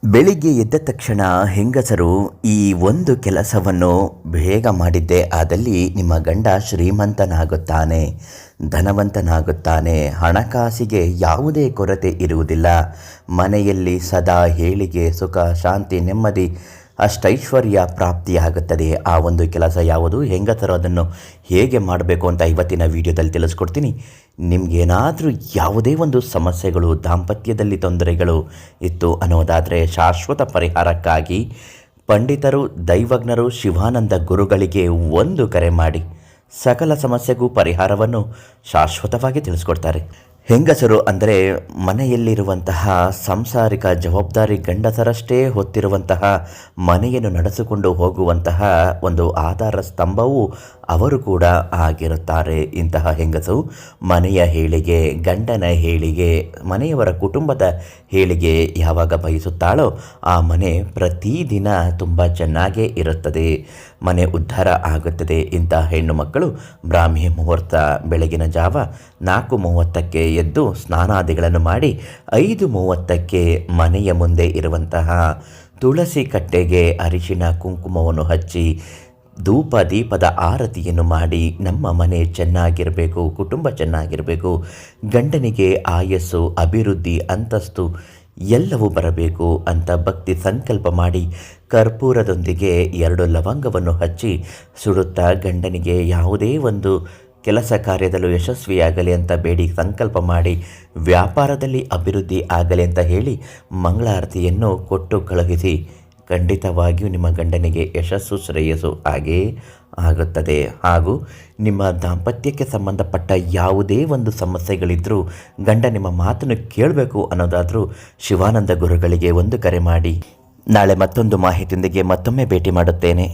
ಬೆಳಿಗ್ಗೆ ಎದ್ದ ತಕ್ಷಣ ಹೆಂಗಸರು ಈ ಒಂದು ಕೆಲಸವನ್ನು ಬೇಗ ಮಾಡಿದ್ದೇ ಆದಲ್ಲಿ ನಿಮ್ಮ ಗಂಡ ಶ್ರೀಮಂತನಾಗುತ್ತಾನೆ, ಧನವಂತನಾಗುತ್ತಾನೆ, ಹಣಕಾಸಿಗೆ ಯಾವುದೇ ಕೊರತೆ ಇರುವುದಿಲ್ಲ. ಮನೆಯಲ್ಲಿ ಸದಾ ಏಳಿಗೆ, ಸುಖ, ಶಾಂತಿ, ನೆಮ್ಮದಿ, ಅಷ್ಟೈಶ್ವರ್ಯ ಪ್ರಾಪ್ತಿಯಾಗುತ್ತದೆ. ಆ ಒಂದು ಕೆಲಸ ಯಾವುದು, ಹೆಂಗಸರು ಅದನ್ನು ಹೇಗೆ ಮಾಡಬೇಕು ಅಂತ ಇವತ್ತಿನ ವಿಡಿಯೋದಲ್ಲಿ ತಿಳಿಸ್ಕೊಡ್ತೀನಿ. ನಿಮಗೇನಾದರೂ ಯಾವುದೇ ಒಂದು ಸಮಸ್ಯೆಗಳು, ದಾಂಪತ್ಯದಲ್ಲಿ ತೊಂದರೆಗಳು ಇತ್ತು ಅನ್ನೋದಾದರೆ ಶಾಶ್ವತ ಪರಿಹಾರಕ್ಕಾಗಿ ಪಂಡಿತರು, ದೈವಜ್ಞರು, ಶಿವಾನಂದ ಗುರುಗಳಿಗೆ ಒಂದು ಕರೆ ಮಾಡಿ ಸಕಲ ಸಮಸ್ಯೆಗೂ ಪರಿಹಾರವನ್ನು ಶಾಶ್ವತವಾಗಿ ತಿಳಿಸ್ಕೊಡ್ತಾರೆ. ಹೆಂಗಸರು ಅಂದರೆ ಮನೆಯಲ್ಲಿರುವಂತಹ ಸಾಂಸಾರಿಕ ಜವಾಬ್ದಾರಿ ಗಂಡಸರಷ್ಟೇ ಹೊತ್ತಿರುವಂತಹ ಮನೆಯನ್ನು ನಡೆಸಿಕೊಂಡು ಹೋಗುವಂತಹ ಒಂದು ಆಧಾರ ಸ್ತಂಭವು ಅವರು ಕೂಡ ಆಗಿರುತ್ತಾರೆ. ಇಂತಹ ಹೆಂಗಸು ಮನೆಯ ಏಳಿಗೆ, ಗಂಡನ ಏಳಿಗೆ, ಮನೆಯವರ ಕುಟುಂಬದ ಏಳಿಗೆ ಯಾವಾಗ ಬಯಸುತ್ತಾಳೋ ಆ ಮನೆ ಪ್ರತಿದಿನ ತುಂಬ ಚೆನ್ನಾಗೇ ಇರುತ್ತದೆ, ಮನೆ ಉದ್ಧಾರ ಆಗುತ್ತದೆ. ಇಂತಹ ಹೆಣ್ಣು ಮಕ್ಕಳು ಬ್ರಾಹ್ಮಿ ಮುಹೂರ್ತ ಬೆಳಗಿನ ಜಾವ 4:30ಕ್ಕೆ ಎದ್ದು ಸ್ನಾನಾದಿಗಳನ್ನು ಮಾಡಿ 5:30ಕ್ಕೆ ಮನೆಯ ಮುಂದೆ ಇರುವಂತಹ ತುಳಸಿ ಕಟ್ಟೆಗೆ ಅರಿಶಿನ ಕುಂಕುಮವನ್ನು ಹಚ್ಚಿ ಧೂಪ ದೀಪದ ಆರತಿಯನ್ನು ಮಾಡಿ ನಮ್ಮ ಮನೆ ಚೆನ್ನಾಗಿರಬೇಕು, ಕುಟುಂಬ ಚೆನ್ನಾಗಿರಬೇಕು, ಗಂಡನಿಗೆ ಆಯಸ್ಸು, ಅಭಿವೃದ್ಧಿ, ಅಂತಸ್ತು ಎಲ್ಲವೂ ಬರಬೇಕು ಅಂತ ಭಕ್ತಿ ಸಂಕಲ್ಪ ಮಾಡಿ ಕರ್ಪೂರದೊಂದಿಗೆ 2 ಲವಂಗವನ್ನು ಹಚ್ಚಿ ಸುಡುತ್ತಾ ಗಂಡನಿಗೆ ಯಾವುದೇ ಒಂದು ಕೆಲಸ ಕಾರ್ಯದಲ್ಲೂ ಯಶಸ್ವಿಯಾಗಲಿ ಅಂತ ಬೇಡಿ ಸಂಕಲ್ಪ ಮಾಡಿ ವ್ಯಾಪಾರದಲ್ಲಿ ಅಭಿವೃದ್ಧಿ ಆಗಲಿ ಅಂತ ಹೇಳಿ ಮಂಗಳಾರತಿಯನ್ನು ಕೊಟ್ಟು ಕಳುಹಿಸಿ. ಖಂಡಿತವಾಗಿಯೂ ನಿಮ್ಮ ಗಂಡನಿಗೆ ಯಶಸ್ಸು, ಶ್ರೇಯಸ್ಸು ಹಾಗೇ ಆಗುತ್ತದೆ. ಹಾಗೂ ನಿಮ್ಮ ದಾಂಪತ್ಯಕ್ಕೆ ಸಂಬಂಧಪಟ್ಟ ಯಾವುದೇ ಒಂದು ಸಮಸ್ಯೆಗಳಿದ್ದರೂ, ಗಂಡ ನಿಮ್ಮ ಮಾತನ್ನು ಕೇಳಬೇಕು ಅನ್ನೋದಾದರೂ ಶಿವಾನಂದ ಗುರುಗಳಿಗೆ ಒಂದು ಕರೆ ಮಾಡಿ. ನಾಳೆ ಮತ್ತೊಂದು ಮಾಹಿತಿಯೊಂದಿಗೆ ಮತ್ತೊಮ್ಮೆ ಭೇಟಿ ಮಾಡುತ್ತೇನೆ.